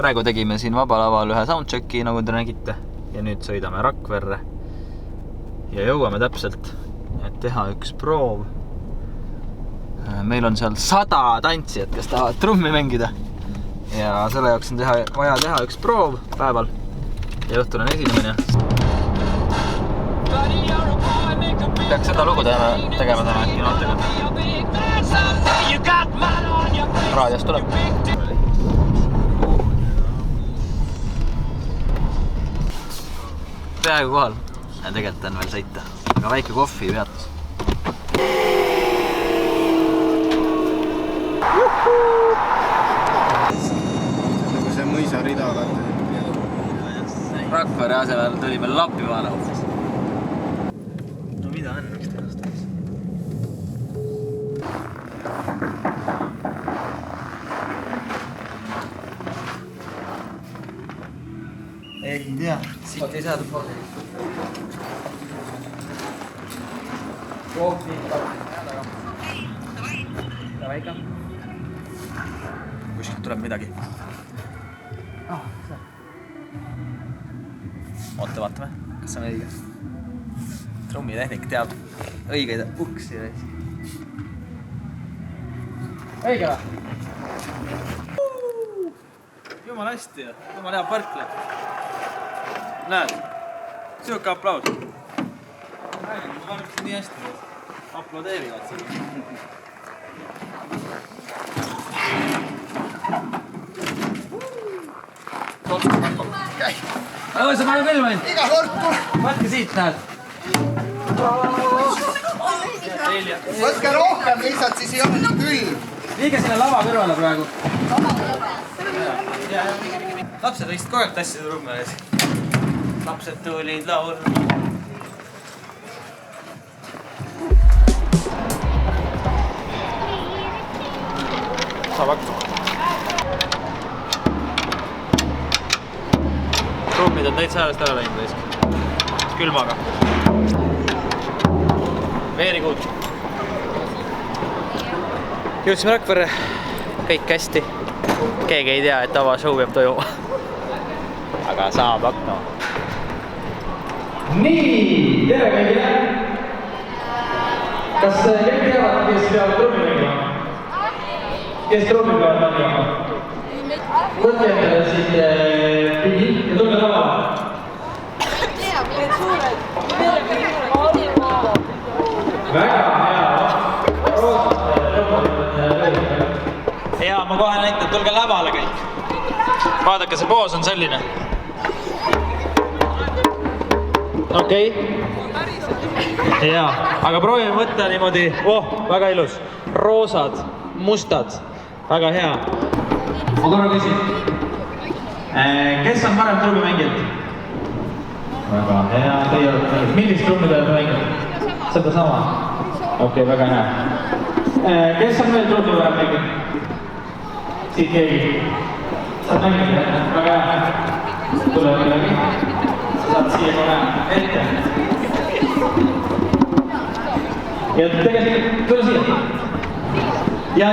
Praegu tegime siin vabalaval ühe soundchecki, nagu te nägite. Ja nüüd sõidame Rakverre. Ja jõuame täpselt, et teha üks proov. Meil on seal 100 tantsijat, kes tahavad trummi mängida. Ja selle jaoks on vaja teha üks proov päeval. Ja õhtul on esinemine. Peaks seda lugu tegema täna äkki noortega. Raadios tuleb. Peaaegu kohal. Ja tegelikult on veel sõita. Aga väike kohvi peatus. Nagu see mõisarida vaata. Rakvere asemel tuli meil Lapimaale hoopis. No mida on üks tehast? Ei tea, siit ei saada poole. Kuskilt tuleb midagi. Oota, vaatame, kas on õige. Trummitehnik teab õigeid uksi. Õige või? Jumal hästi ja jumal hea parkle. Näed, siuke aplaus. Räägin, ma parksin nii hästi. Aplodeerivad seda. Käi! Aga sa palju küll võin? Iga kord tuleb! Võtke siit, näed. Võtke rohkem lihtsalt, siis ei ole nii küll. Liige sinna lava kõrvale praegu. Lapsed võiksid kogu aeg tassida trummi. Lapsed tulid laul. Saab hakkama. Trummid on täitsa häälest ära läinud võisk. Külmaga. Very good. Jõudsime Rakverre. Kõik hästi. Keegi ei tea, et avashow peab toimuma. Aga saab hakkama. Nii, tere kõigile! Kas kõik teavad, kes peavad trummi mängima? Kes trummi peavad mängima? Võtke endale siit pidi ja tulge lavale. Väga hea! Ja ma kohe näitan, tulge lavale kõik. Vaadake, see poos on selline. Okei. Jaa, aga proovime võtta niimoodi. Väga ilus. Roosad, mustad. Väga hea. Ma korra küsin. Kes on parem trummimängijad? Väga hea. Teie olete mängijad. Millist trummi te olete mängijad? Seda sama? Okei, väga hea. Kes on veel trummi parem mängijad? Siit keegi. Saad mängida? Väga hea. Tule midagi. Saad siia kohe ette. Ja tegelikult, tule siia. Ja.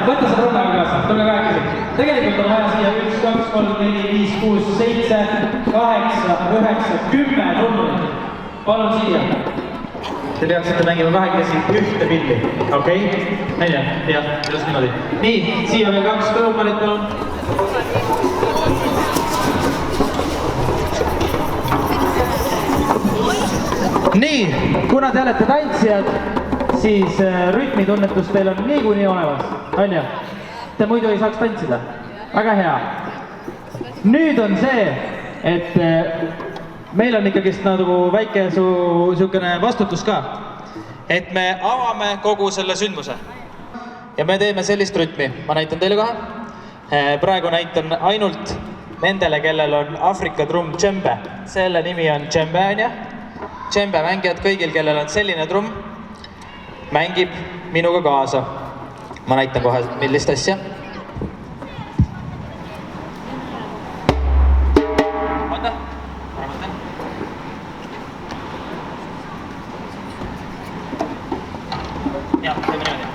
Võtta see trummi kaasa. Tulge kahekesi. Tegelikult on vaja siia 1, 2, 3, 4, 5, 6, 7, 8, 9, 10 trummi. Palun siia. Te peaksite mängima kahekesi ühte pilli. Okei? Nelja. Jah, just niimoodi. Nii, siia veel 2 trummarit, palun. Nii, kuna te olete tantsijad, siis rütmitunnetus teil on niikuinii olemas. Anja, te muidu ei saaks tantsida. Väga hea. Nüüd on see, et meil on ikkagist nagu väike suukene vastutus ka. Et me avame kogu selle sündmuse. Ja me teeme sellist rütmi. Ma näitan teile kohe. Praegu näitan ainult nendele, kellel on Afrika trumm džembe. Selle nimi on džembe, Anja. Džembe mängijad kõigil, kellel on selline trumm, mängib minuga kaasa. Ma näitan kohe, millist asja. Oota, ma mõtlen. Jah, teeme niimoodi.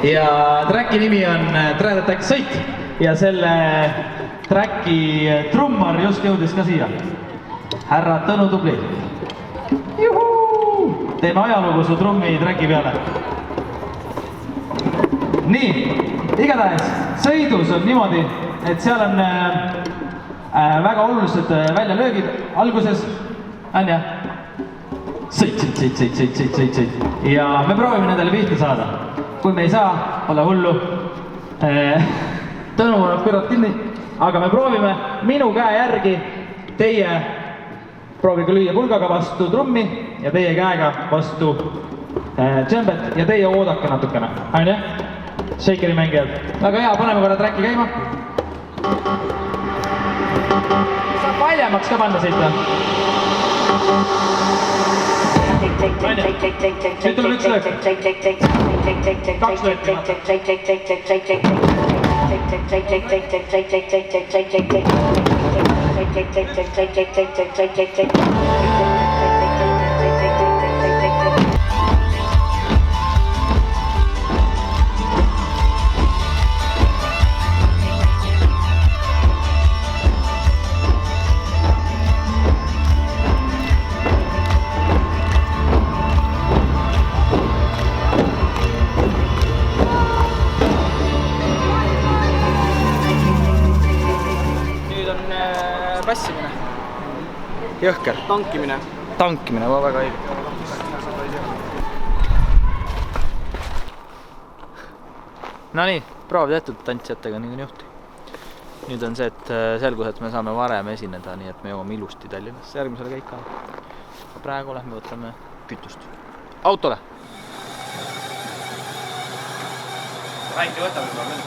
ja tracki nimi on Trädetäks sõit ja selle tracki trummar just jõudis ka siia. Härra Tõnu Tubli. Juhuu! Teeme ajalugu su trummi tracki peale. Nii, igatahes sõidus on niimoodi, et seal on väga olulised väljalöögid alguses, on jah? Sõit. Ja me proovime nendele pihta saada. Kui me ei saa, ole hullu. Tõnu on kõrvad kinni, aga me proovime minu käe järgi. Teie proovige lüüa pulgaga vastu trummi ja teie käega vastu džembet ja teie oodake natukene. On jah? Shakeri mängijad. Väga hea, paneme korra tracki käima. Saab valjemaks ka panna siit. Nüüd tuleb üks löök. Kaks lööki. Passimine. Jõhker. Tankimine, väga õige. No nii, proov tehtud tantsijatega nii juhti. Nüüd on see, et selgus, et me saame varem esineda, nii et me jõuame ilusti Tallinnasse järgmisele käika. Praegu lähme võtame kütust. Autole! Väike võtame juba mõni.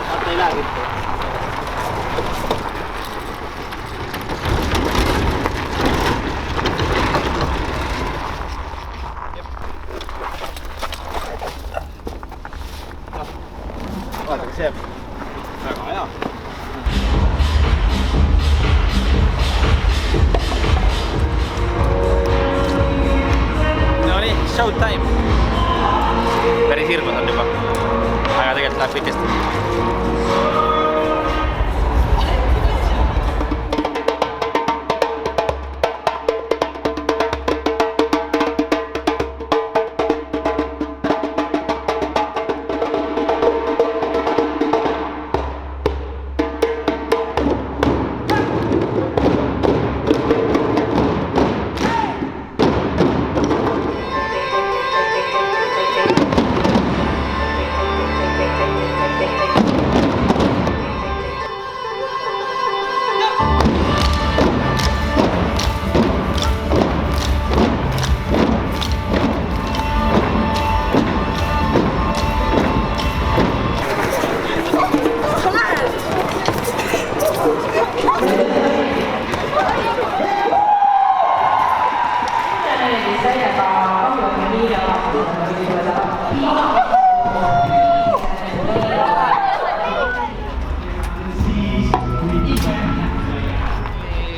Vaata ei lähe mitte. Vaata, kas jääb. Väga hea. No nii, showtime. Päris hirmus on juba. Aga tegelikult läheb pikesti.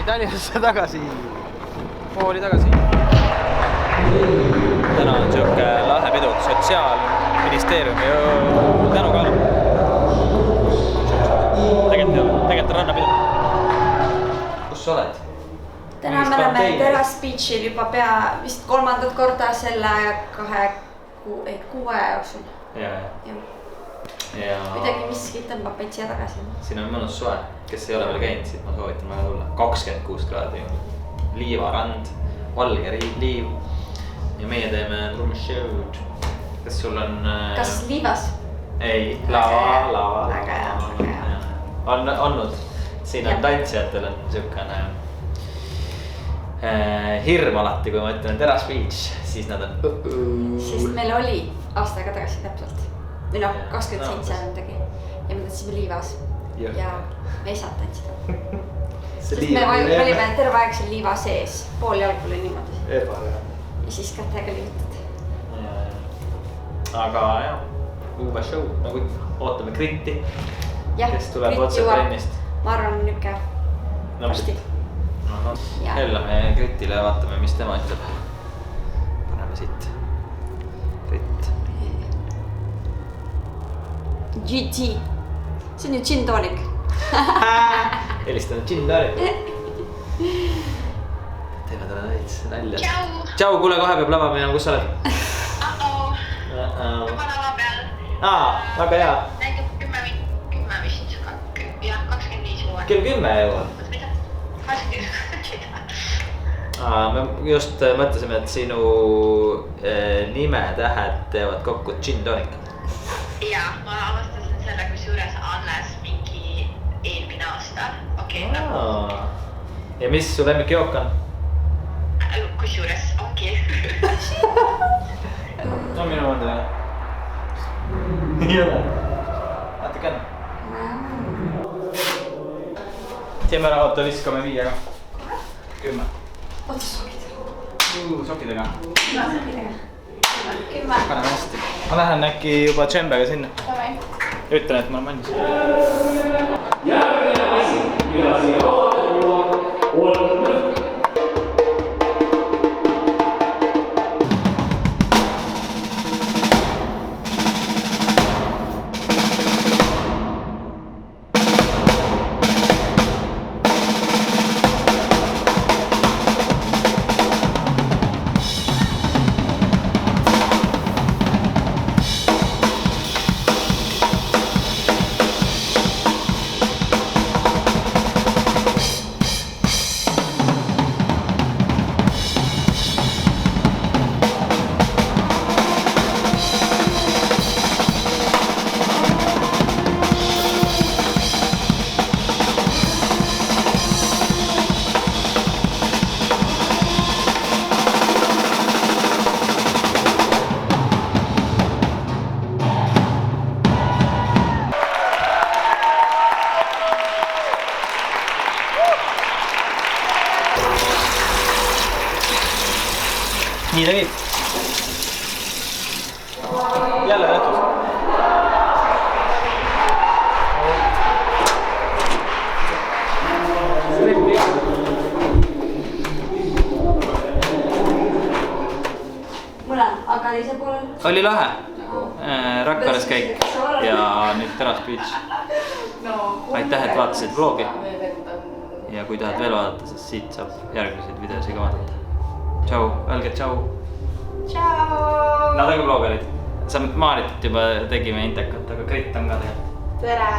Tallinnasse tagasi, kooli tagasi. Täna on siuke lahe pidu, Sotsiaalministeeriumi tänuga. Tegelikult rannapidu. Kus sa oled? Täna me oleme Terras Beachil juba pea vist 3. korda selle 6 jooksul. Ja midagi miski tõmbab meid siia tagasi. Siin on mõnus soe, kes ei ole veel käinud, siit ma soovitan väga tulla. 26 kraadi, liivarand, valge liiv ja meie teeme trummishow'd. Kas sul on... Kas liivas? Ei, lava. Väga hea. On olnud. Siin on tantsijatel on siukene hirm alati, kui ma ütlen Terras Beach, siis nad on... Sest meil oli aastaga tagasi täpselt. Või noh, 27 on tegi ja me tantsime liivas ja me ei saa tantsida. Sest me olime terve aeg seal liiva sees, pool jalgule niimoodi. Ja siis kätega liivutad. Aga jah, uue show, nagu ootame Kritti, kes tuleb otse trennist. ma arvan niuke varsti. hellame Gritile ja vaatame, mis tema ütleb. Paneme siit. Grit. GT. See on ju gin tonic. Helistanud gin tonic. Teeme talle näits nalja. Tšau, kuule, kohe peab lava minema, kus sa oled? Juba lava peal. Väga hea. Näitab 10 vist, jah, 25 vuod. Kell 10 jõuab. Me just mõtlesime, et sinu nimetähed teevad kokku gin tonic. Jaa, ma avastasin selle kusjuures alles mingi eelmine aasta. Ja mis su lemmikjook on? Kusjuures ongi. No minu mõnda või? Ei ole. Vaata kann. Teeme ära, oota, viskame 5 ka. 10. Oota sokidega. Sokidega. Sokidega. 10. Paneme hästi. Ma lähen äkki juba džembega sinna. Ütlen, et ma olen mannis. Nii ta käib. Jälle jätus. Mõnel, aga teisel poolel. Oli lahe. Rakveres käik ja nüüd Terras Beach. Aitäh, et vaatasid vlogi. Ja kui tahad veel vaadata, siis siit saab järgmiseid videosi ka vaadata. Tšau, öelge tšau. Tšau. Nad on ka vlogerid. Sa Maarit juba tegime intekat, aga Grit on ka tegelikult. Tere.